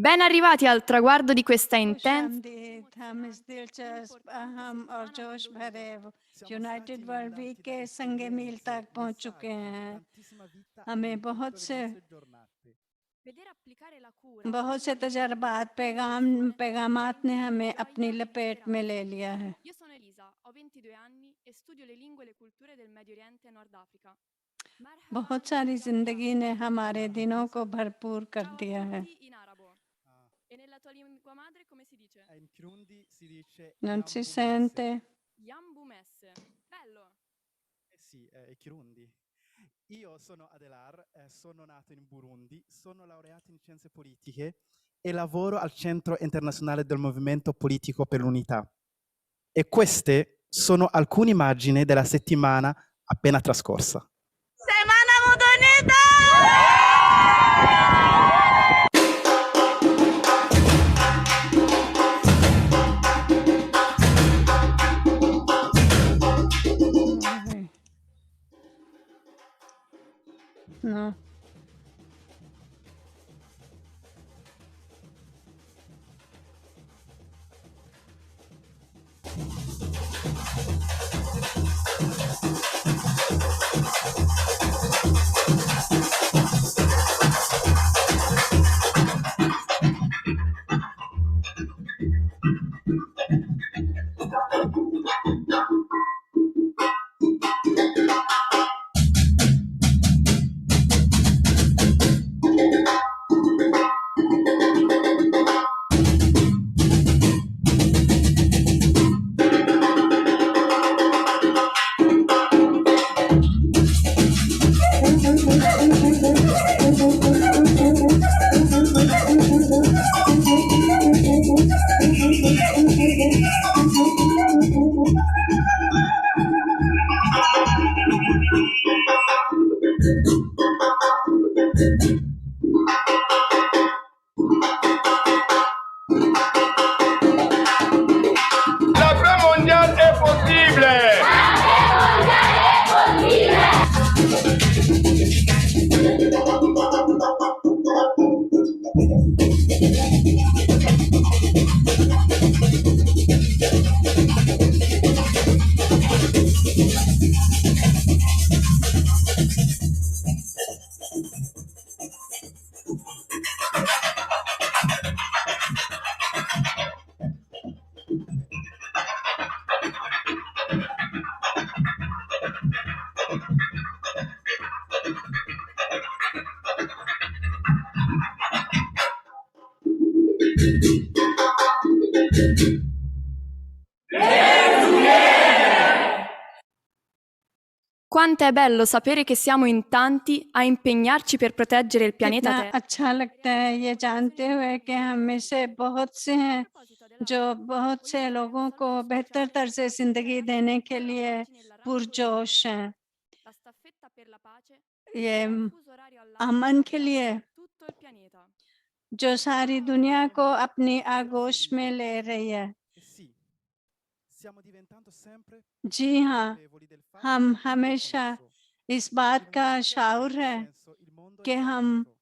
Ben arrivati al traguardo di questa खुश intensa आमदीद हम इस दिलचस्प अहम और जोश भरे यूनाइटेड वर्ल्ड वीक के संगे मील तक पहुंच चुके हैं। हमें बहुत से तजर्बात पैगामात ने हमें अपनी लपेट में ले लिया है। Io sono Elisa, ho 22 anni e studio le lingue e le culture del Medio Oriente e Nord Africa. बहुत सारी जिंदगी ने हमारे दिनों को भरपूर कर Ciao a दिया है। tutti in arabo. E nella tua lingua madre come si dice? In Kirundi si dice Non si Yambumese. sente. Yambumesse. Bello! Sì, è Kirundi. Io sono Adelar, sono nato in Burundi, sono laureato in scienze politiche e lavoro al Centro Internazionale del Movimento Politico per l'Unità. E queste sono alcune immagini della settimana appena trascorsa. Semana Modernità! No. La paix mondiale est possible. Quanto è bello sapere che siamo in tanti a impegnarci per proteggere il pianeta कितना Terra. अच्छा लगता है ये जानते हुए कि हम में से बहुत से हैं जो बहुत से लोगों को बेहतर तर्ज जिंदगी देने के लिए पुरजोश हैं। La staffetta per la pace ये è un fuso orario all'anno अमन के che लिए raggiunge tutto il pianeta. जो सारी दुनिया को अपनी आगोश में ले रही है। E sì, stiamo diventando sempre जी हाँ, consapevoli del fatto हम che tutto è हमेशा connesso. इस बात Il का mondo शाऊर nel है senso, il mondo कि è हम connetto,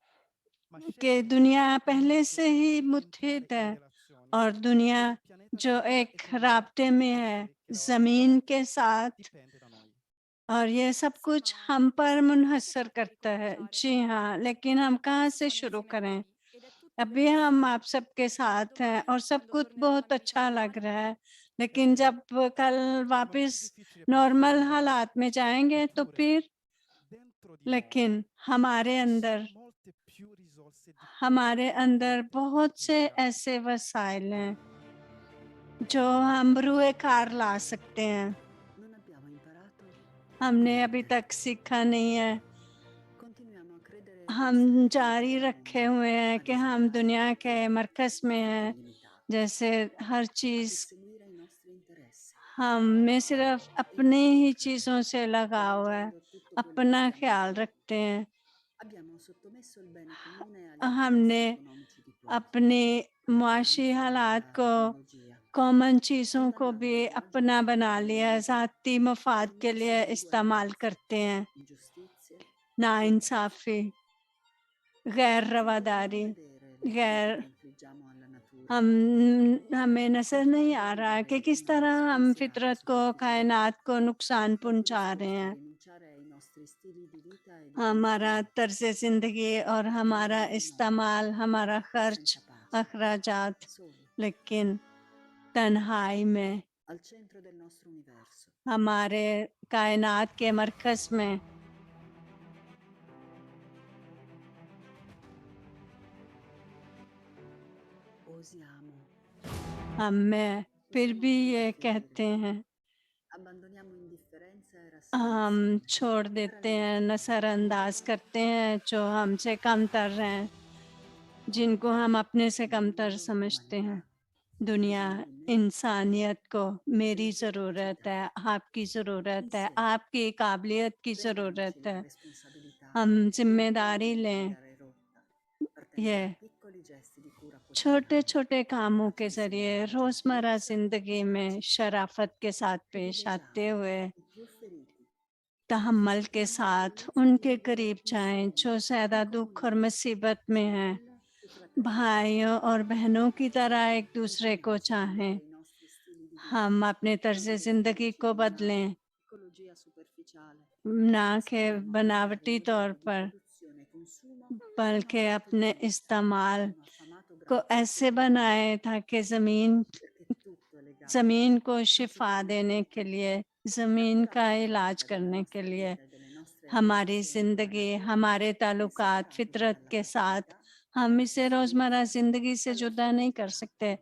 ma कि sceglie दुनिया in पहले modo से ही esemplare मुत्हिद in है relazioni और con दुनिया il pianeta जो Terra एक e con gli राब्ते में esseri है che la ज़मीन orbitano के साथ, dipende da noi. और ये सब Sì, कुछ ma हम पर come si मुनहसर fa per करता है। ricominciare? जी हाँ, लेकिन हम कहाँ Adesso से siamo शुरू insieme a करें? voi ed è tutto अभी bellissimo. हम आप सबके Ma साथ हैं domani, और सब quando कुछ tornerà बहुत la अच्छा normalità लग normale, रहा है, लेकिन जब कल Ma è वापस molto difficile नॉर्मल percepirlo. हालात में जाएंगे तो Eppure, फिर, dentro di noi लेकिन हमारे ci अंदर sono molte più risorse di हमारे quanto अंदर non बहुत से pensiamo. ऐसे वसाइल हैं जो हम बरूए कार ला सकते हैं। Non abbiamo imparato, हमने अभी तक सीखा नहीं है। continuiamo a credere हम जारी रखे हुए हैं कि हम दुनिया के मरकज़ में हैं, limitato, जैसे हर a cheese perseguire i nostri interessi. हमें सिर्फ अपने ही चीज़ों से लगाव है, अपना ख्याल रखते हैं। Abbiamo sottomesso il bene comune agli interessi हमने economici di pochi. अपने मुआशी हालात को, कॉमन चीज़ों को भी अपना बना लिया, ज़ाती मफाद के लिए इस्तेमाल करते हैं। Ingiustizie, नाइंसाफ़ी, गैर रवादारी, गैर हमें नजर नहीं आ रहा कि किस तरह हम फितरत को, कायनात को नुकसान पहुंचा रहे हैं। rinunciare ai nostri stili di vita e di हमारा consumo, तर्ज ज़िंदगी और हमारा इस्तेमाल, हमारा खर्च, senza pace, अखराजात, soli, लेकिन तन्हाई में al centro del nostro universo. हमारे कायनात के मरकज़ में। Osiamo, हम में फिर भी ये कहते हैं, abbandoniamo indifferenza e हम rassegnazione. छोड़ देते हैं, नज़रअंदाज करते हैं जो हमसे कमतर हैं, जिनको हम अपने से कमतर समझते हैं। दुनिया, इंसानियत को मेरी ज़रूरत है, आपकी ज़रूरत है, आपकी काबिलियत की ज़रूरत है। हम जिम्मेदारी लें, ये छोटे छोटे कामों के ज़रिए रोज़मर्रा ज़िंदगी में शराफत के साथ पेश आते हुए, तहम्मुल के साथ उनके करीब जाएं जो ज़्यादा दुख और मुसीबत में हैं। भाइयों और बहनों की तरह एक दूसरे को चाहें। हम अपने तर्ज ज़िंदगी को बदलें, ना कि बनावटी तौर पर, बल्कि अपने इस्तेमाल को ऐसे बनाएं ताकि ज़मीन को शिफा देने के लिए, ज़मीन का इलाज करने के लिए, हमारी ज़िंदगी, हमारे ताल्लुकात फितरत के साथ, हम इसे रोज़मर्रा ज़िंदगी से जुदा नहीं कर सकते।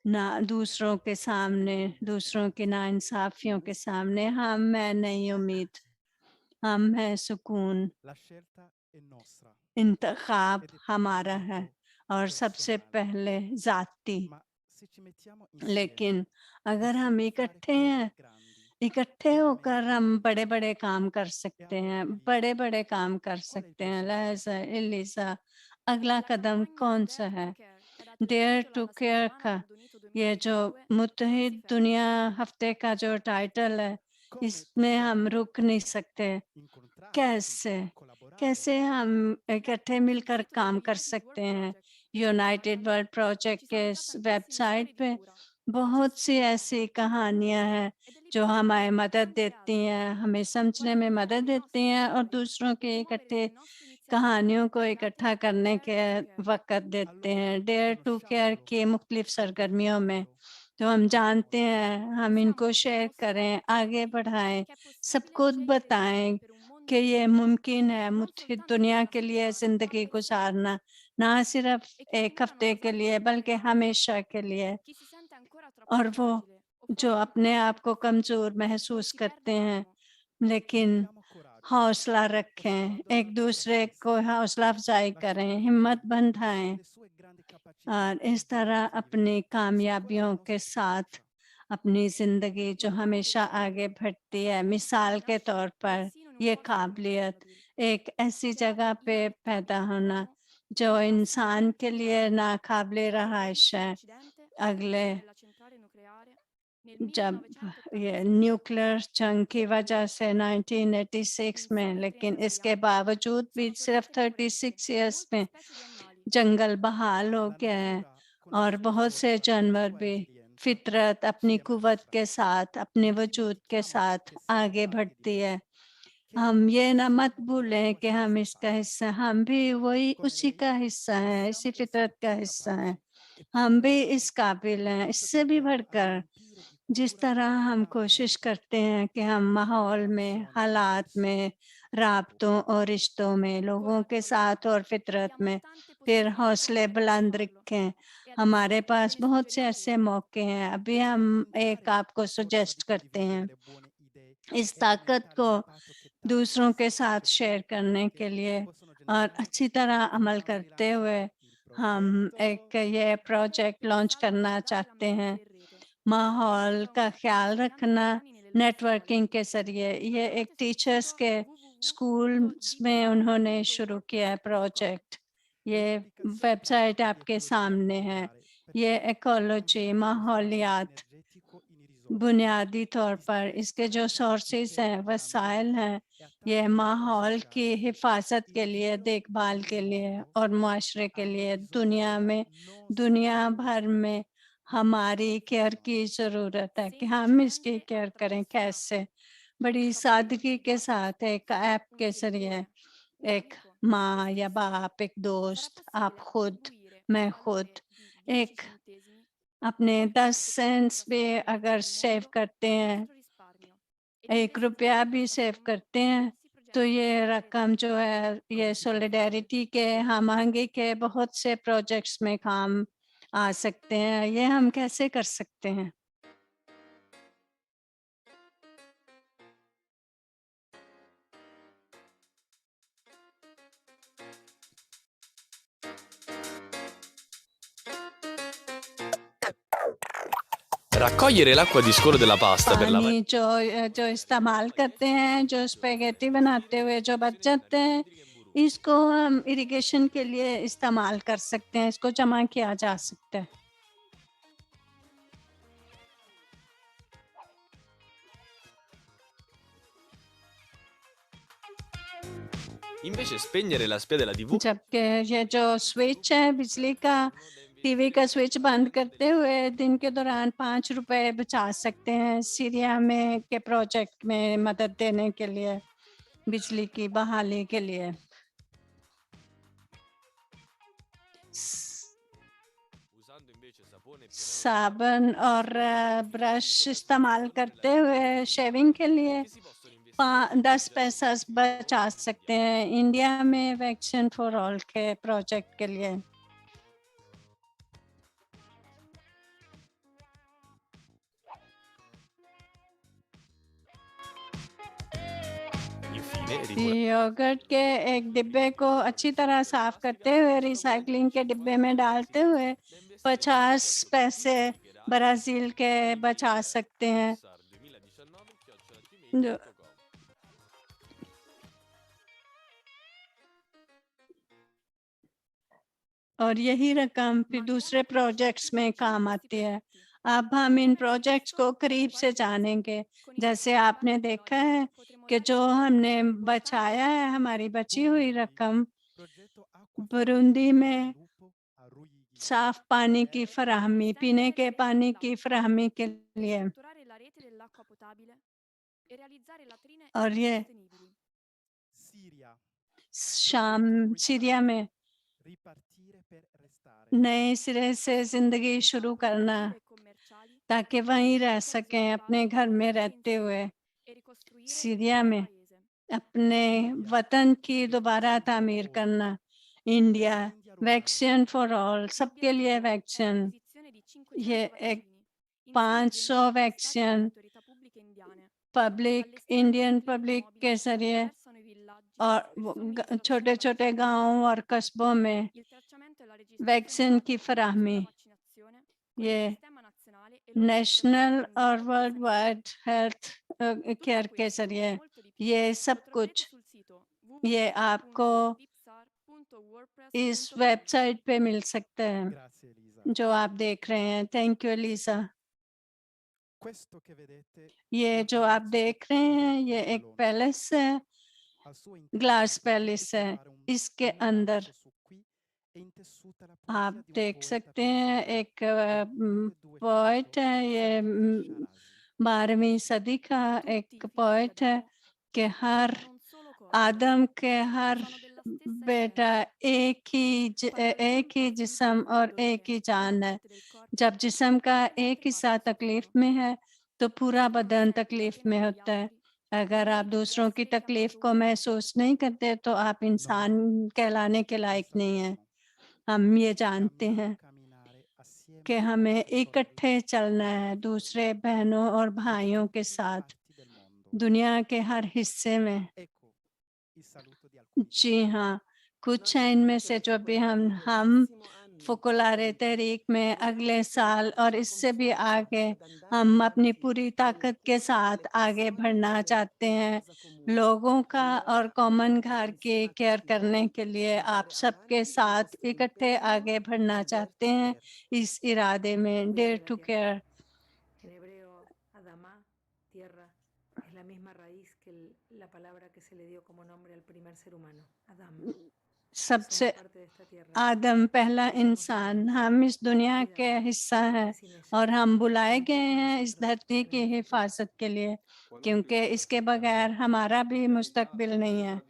ना दूसरों के सामने, दूसरों की नाइंसाफियों के सामने हम है नई उम्मीद, हम है सुकून। La scelta è nostra. इंतखाब हमारा है और सबसे पहले ज़ाती। Ma se ci mettiamo insieme, लेकिन अगर हम possiamo fare इकट्ठे cose हैं, grandi. इकट्ठे होकर हम बड़े बड़े काम कर E सकते allora, हैं, Elisa, बड़े बड़े काम कर qual è il सकते हैं। prossimo लहजा passo? एलिसा, अगला कदम कौन सा है? डेयर टू केयर का ये जो मुत्तहिद दुनिया हफ्ते का जो टाइटल है, Come इसमें हम possiamo रुक नहीं सकते। incontrarci, कैसे collaborare? कैसे हम इकट्ठे मिलकर काम कर सकते हैं? यूनाइटेड वर्ल्ड प्रोजेक्ट के वेबसाइट पे बहुत सी ऐसी कहानियां हैं जो हमें मदद देती हैं, हमें समझने में मदद देती हैं और दूसरों के इकट्ठे कहानियों को इकट्ठा करने के वक़्त देते हैं। डेयर टू केयर की मुख्तलिफ सरगर्मियों में तो हम जानते हैं, हम इनको शेयर करें, आगे बढ़ाएं, सबको बताएं कि ये मुमकिन है मुत्तहिद दुनिया के लिए ज़िंदगी गुजारना, ना सिर्फ एक हफ्ते के लिए बल्कि हमेशा के लिए। और वो जो अपने आप को कमज़ोर महसूस करते हैं, लेकिन Abbiamo coraggio. हौसला रखें, एक दूसरे को हौसला अफजाई करें, हिम्मत बंधाएं Le sue grandi capacità और e इस तरह valori अपनी superiori. कामयाबियों Qual è la के nostra साथ fiducia? अपनी ज़िंदगी जो हमेशा आगे बढ़ती है। मिसाल के तौर पर ये काबिलियत एक ऐसी जगह पे पैदा होना जो इंसान के लिए नाकाबिले रहाइश है। अगले जब ये न्यूक्लियर जंग की वजह से 1986 में, लेकिन इसके बावजूद भी सिर्फ 36 इयर्स में जंगल बहाल हो La गया है natura con la और sua बहुत से forza e la जानवर sua भी resilienza फितरत अपनी ci कुव्वत abbraccia. के साथ, अपने Non वजूद के dimentichiamo साथ che siamo आगे parte di बढ़ती lui, है। che हम ये न मत siamo una भूलें sua कि हम stessa इसका parte. हिस्सा, हम भी वही Come उसी lei का हिस्सा हैं, इसी possiamo essere फितरत का più हिस्सा हैं। capaci e più हम भी forti इस काबिल हैं, quanto इससे भी tendiamo a बढ़कर, riempire di जिस cura तरह हम कोशिश l'ambiente, करते हैं कि हम माहौल में, relazioni, हालात में, राबतों और रिश्तों में, लोगों के साथ और फितरत में फिर हौसले बुलंद रखें। हमारे पास बहुत से ऐसे मौके हैं। अभी हम एक आपको सजेस्ट करते हैं, delle buone idee इस e ताकत aumentare को l'impatto che tali दूसरों के iniziative साथ शेयर करने buone के लिए possono और generare अच्छी तरह e अमल far करते हुए rilanciare il हम एक progetto. ये प्रोजेक्ट लॉन्च करना चाहते हैं। माहौल का ख्याल रखना नेटवर्किंग के ज़रिए, ये एक टीचर्स के स्कूल्स में उन्होंने शुरू किया है प्रोजेक्ट। ये वेबसाइट आपके सामने है। ये इकोलॉजी, माहौलियात بنیادی طور پر اس کے جو سورسز ہیں، وسائل ہیں، یہ ماحول کی حفاظت کے لیے، دیکھ بھال کے لیے اور معاشرے کے لیے دنیا بھر میں ہماری کیئر کی ضرورت ہے کہ ہم اس کی کیئر کریں کیسے، بڑی سادگی کے ساتھ ایک ایپ کے ذریعے ایک ماں یا باپ، ایک دوست، آپ خود، میں خود ایک اپنے 10 سینٹس بھی اگر سیو کرتے ہیں، 1 روپیہ بھی سیو کرتے ہیں، تو یہ رقم جو ہے یہ سولیڈیرٹی کے، ہم آہنگی کے بہت سے پروجیکٹس میں کام آ سکتے ہیں۔ یہ ہم کیسے کر سکتے ہیں؟ Raccogliere l'acqua di scolo della pasta per lavare. پانی جو استعمال کرتے ہیں، جو اسپیگیٹی بناتے ہوئے جو بچ جاتے ہیں، اس کو ہم اریگیشن کے لیے استعمال کر سکتے ہیں، اس کو جمع کیا جا سکتا ہے۔ Invece spegnere la spia della TV جبکہ یہ جو سوئچ ہے بجلی کا، ٹی وی کا سوئچ بند کرتے ہوئے دن کے دوران 5 روپے بچا سکتے ہیں، سیریا میں کے پروجیکٹ میں مدد دینے کے لیے، بجلی کی بحالی کے لیے۔ usando invece sapone e petrolio صابن اور برش استعمال کرتے ہوئے شیونگ کے لیے che si possono investire 10 پیسہ بچا سکتے ہیں انڈیا میں ویکسین فار آل کے پروجیکٹ کے لیے۔ infine یوگرٹ کے ایک ڈبے کو اچھی طرح صاف کرتے ہوئے ریسائکلنگ کے ڈبے میں ڈالتے ہوئے 50 پیسے برازیل کے بچا سکتے ہیں۔ جو اور یہی رقم پھر دوسرے پروجیکٹس میں کام آتی ہے۔ اب ہم ان پروجیکٹس کو قریب سے جانیں گے۔ جیسے آپ نے دیکھا ہے کہ جو ہم نے بچایا ہے، ہماری بچی ہوئی رقم بروندی میں صاف پانی کی فراہمی، پینے کے پانی کی فراہمی کے لیے، اور یہ سیریا میں نئے سرے سے زندگی شروع کرنا تاکہ وہیں رہ سکیں اپنے گھر میں رہتے ہوئے، سیریا میں اپنے وطن کی دوبارہ تعمیر کرنا۔ انڈیا ویکسین فار آل، سب کے لیے ویکسین، یہ ایک 500 ویکسین انڈین پبلک کے ذریعے اور چھوٹے چھوٹے گاؤں اور قصبوں میں ویکسین کی فراہمی، یہ نیشنل اور ورلڈ وائڈ ہیلتھ کیئر کے ذریعے، یہ سب کچھ یہ آپ کو اس ویب سائٹ پہ مل سکتا ہے جو آپ دیکھ رہے ہیں۔ Thank you Lisa. یہ جو آپ دیکھ رہے ہیں یہ ایک پیلس ہے، گلاس پیلس ہے، اس کے اندر آپ دیکھ سکتے ہیں ایک پوئٹ ہے، یہ 12ویں صدی کا ایک پوئٹ ہے کہ ہر آدم کے ہر بیٹا ایک ہی جسم اور ایک ہی جان ہے۔ جب جسم کا ایک حصہ تکلیف میں ہے تو پورا بدن تکلیف میں ہوتا ہے۔ اگر آپ دوسروں کی تکلیف کو محسوس نہیں کرتے تو آپ انسان کہلانے کے لائق نہیں ہیں۔ ہم یہ جانتے ہیں کہ ہمیں اکٹھے چلنا ہے دوسرے بہنوں اور بھائیوں کے ساتھ دنیا کے ہر حصے میں۔ جی ہاں، کچھ ہیں ان میں سے جو بھی ہم فوکولارے تحریک میں اگلے سال اور اس سے بھی آگے ہم اپنی پوری طاقت کے ساتھ آگے بڑھنا چاہتے ہیں، لوگوں کا اور کامن گھر کی کیئر کرنے کے لیے آپ سب کے ساتھ اکٹھے آگے بڑھنا چاہتے ہیں اس ارادے میں، dare to care. tierra es la misma raíz que la palabra que se le dio como nombre al primer ser humano, Adán. सबसे Somos parte de esta tierra. आदम पहला Somos इंसान, libres. हम इस दुनिया के Cuídala. हिस्सा हैं Es inés. और हम बुलाए Tampoco गए हैं इस nosotros धरती की tenemos futuro. हिफाजत के लिए, क्योंकि इसके बगैर हमारा भी मुस्तकबिल नहीं है।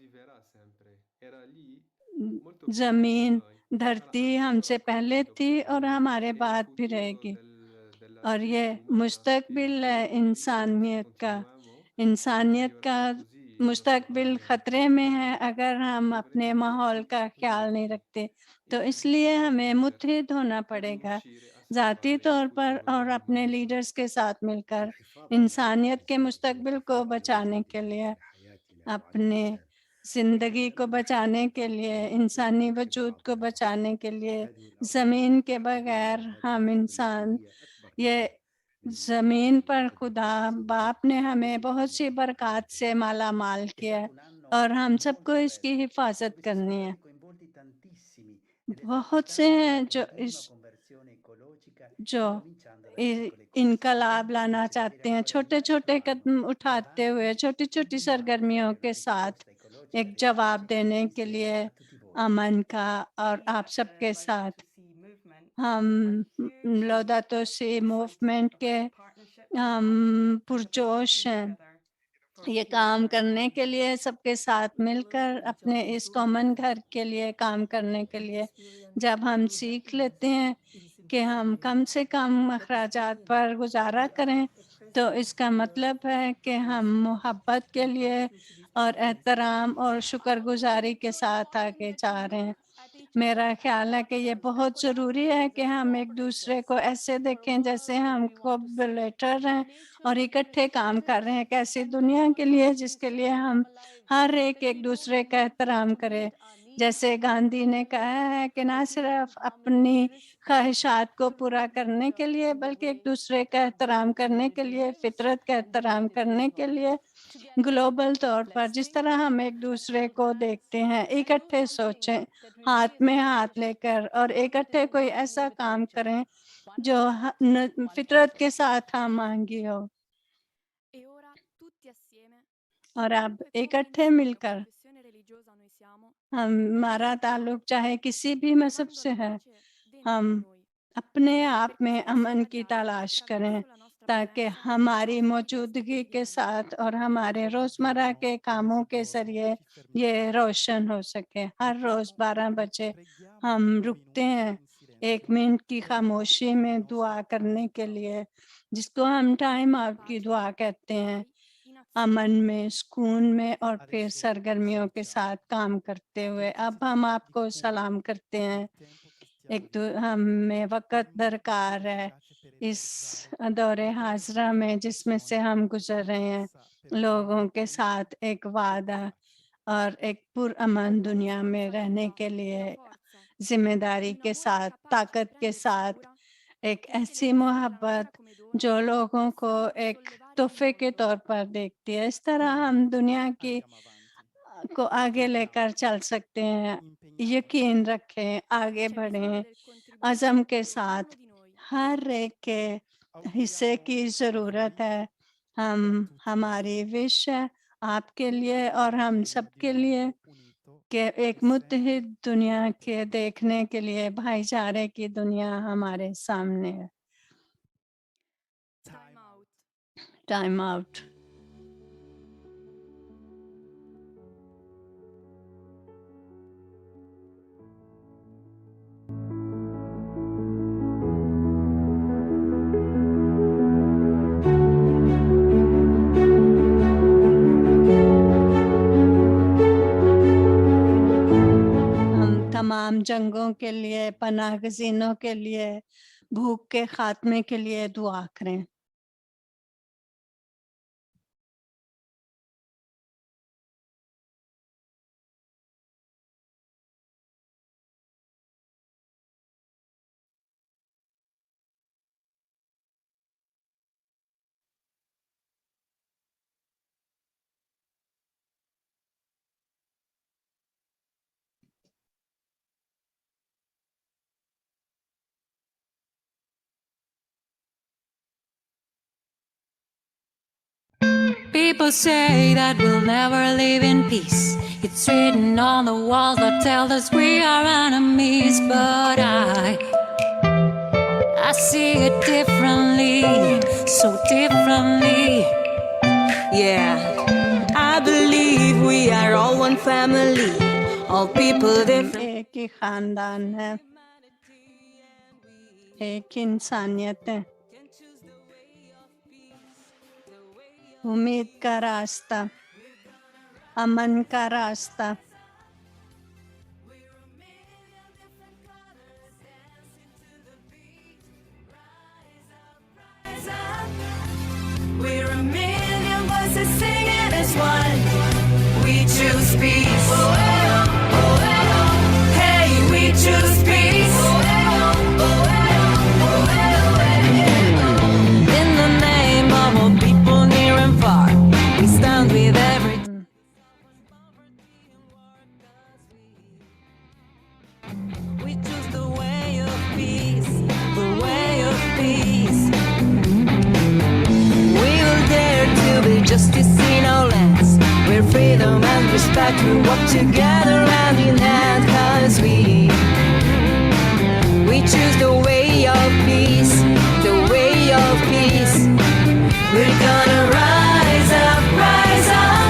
जमीन, धरती हमसे पहले थी और हमारे बाद भी रहेगी, और ये मुस्तकबिल है इंसानियत का मुस्तकबिल खतरे में है अगर हम अपने माहौल का ख्याल नहीं रखते। तो इसलिए हमें मुत्तहिद होना पड़ेगा, ज़ाती तौर पर और अपने लीडर्स के साथ मिलकर, इंसानियत के मुस्तकबिल को बचाने के लिए, अपने ज़िंदगी को बचाने के लिए, इंसानी वजूद को बचाने के लिए। ज़मीन के बगैर हम इंसान, ये ज़मीन पर खुदा बाप ने हमें बहुत सी बरक़ात से माला माल किया है और हम सबको इसकी हिफाजत करनी है। बहुत से हैं जो इनकलाब लाना चाहते हैं, छोटे छोटे कदम उठाते हुए, छोटी छोटी सरगर्मियों के साथ एक जवाब देने के लिए अमन का और आप सबके साथ। हम लौदातो सी मूवमेंट के हम पुरजोश हैं ये काम करने के लिए, सबके साथ मिलकर अपने इस कॉमन घर के लिए काम करने के लिए। जब हम सीख लेते हैं कि हम कम से कम अखराजात पर गुजारा करें, तो इसका मतलब है कि हम मोहब्बत के लिए और एहतराम और शुक्रगुजारी के साथ आगे जा रहे हैं। मेरा ख्याल है कि ये बहुत ज़रूरी है कि हम एक दूसरे को ऐसे देखें जैसे हम कोलैबोरेटर हैं और इकट्ठे काम कर रहे हैं एक ऐसी दुनिया के लिए जिसके लिए हम हर एक दूसरे का एहतराम करें। जैसे गांधी ने कहा है कि ना सिर्फ अपनी ख्वाहिशात को पूरा करने के लिए बल्कि एक दूसरे का एहतराम करने के लिए, फितरत का एहतराम करने के लिए, ग्लोबल तौर पर जिस तरह हम एक दूसरे को देखते हैं, इकट्ठे सोचें, हाथ में हाथ लेकर, और इकट्ठे कोई ऐसा काम करें जो फितरत के साथ हम आंगी हो। और अब इकट्ठे मिलकर हमारा ताल्लुक चाहे किसी भी मजहब से है, हम अपने आप में अमन की तलाश करें ताकि हमारी मौजूदगी के साथ और हमारे रोज़मर्रा के कामों के ज़रिए ये रोशन हो सके। हर रोज़ 12 बजे हम रुकते हैं 1 मिनट की खामोशी में दुआ करने के लिए, जिसको हम टाइम आउट की दुआ कहते हैं, अमन में, सुकून में और फिर सरगर्मियों के साथ काम करते हुए। अब हम आपको सलाम करते हैं। हमें वक़्त दरकार है इस दौरे हाज़रा में जिसमें से हम गुज़र रहे हैं, लोगों के साथ एक वादा और एक पुरअमन दुनिया में रहने के लिए ज़िम्मेदारी के साथ, ताकत के साथ, एक ऐसी मोहब्बत जो लोगों को एक तोहफ़े के तौर पर देखती है। इस तरह हम दुनिया की को आगे लेकर चल सकते हैं। यकीन रखें, आगे बढ़ें, अज़म के साथ। हर एक के हिस्से की ज़रूरत है। हमारी विश है आपके लिए और हम सब के लिए कि एक मुत्तहिद दुनिया के देखने के लिए भाईचारे की दुनिया हमारे सामने है। Time out. तमाम जंगों के लिए, पनाहगज़ीनों के लिए, भूख के खात्मे के लिए दुआ करें। People say that we'll never live in peace. It's written on the walls that tell us we are enemies. But I see it differently, so differently. Yeah, I believe we are all one family, all people different. एक ही खानदान है, एक इंसानियत है। उम्मीद का रास्ता, अमन का रास्ता। We're a million voices singing as one. We choose peace. Hey, we choose peace. In the name of all people near and far, we stand with every. We choose the way of peace, the way of peace. We will dare to be justice in our lands, where freedom and respect will walk together hand in hand. 'Cause we choose the way of peace, the way of peace. We're gonna rise up, rise up.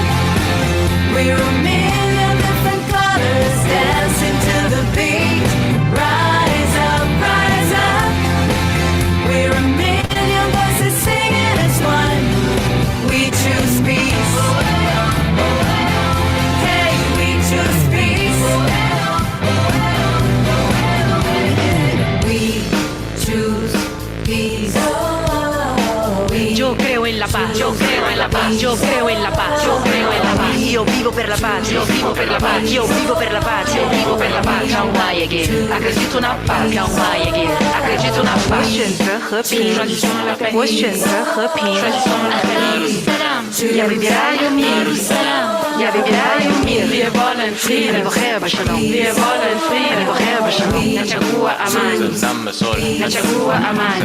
We're a million different colors dancing to the beat. Rise up, rise up. We're a million voices singing as one. We choose peace. Hey, we choose peace. We choose peace. Yo creo en la paz, yo creo en la paz, yo creo en la paz, yo creo en la paz. Io vivo per la pace, io vivo per la pace, io vivo per la pace, io vivo per la pace。让我也给acredito na paz，让我也给acredito na paz。我选择和平，我选择和平。يا viverai un mio, يا viverai un mio. Wir wollen Frieden, אני בוחר בשלום. Wir wollen Frieden, אני בוחר בשלום. נצ'גוע אמן, נצ'גוע אמן.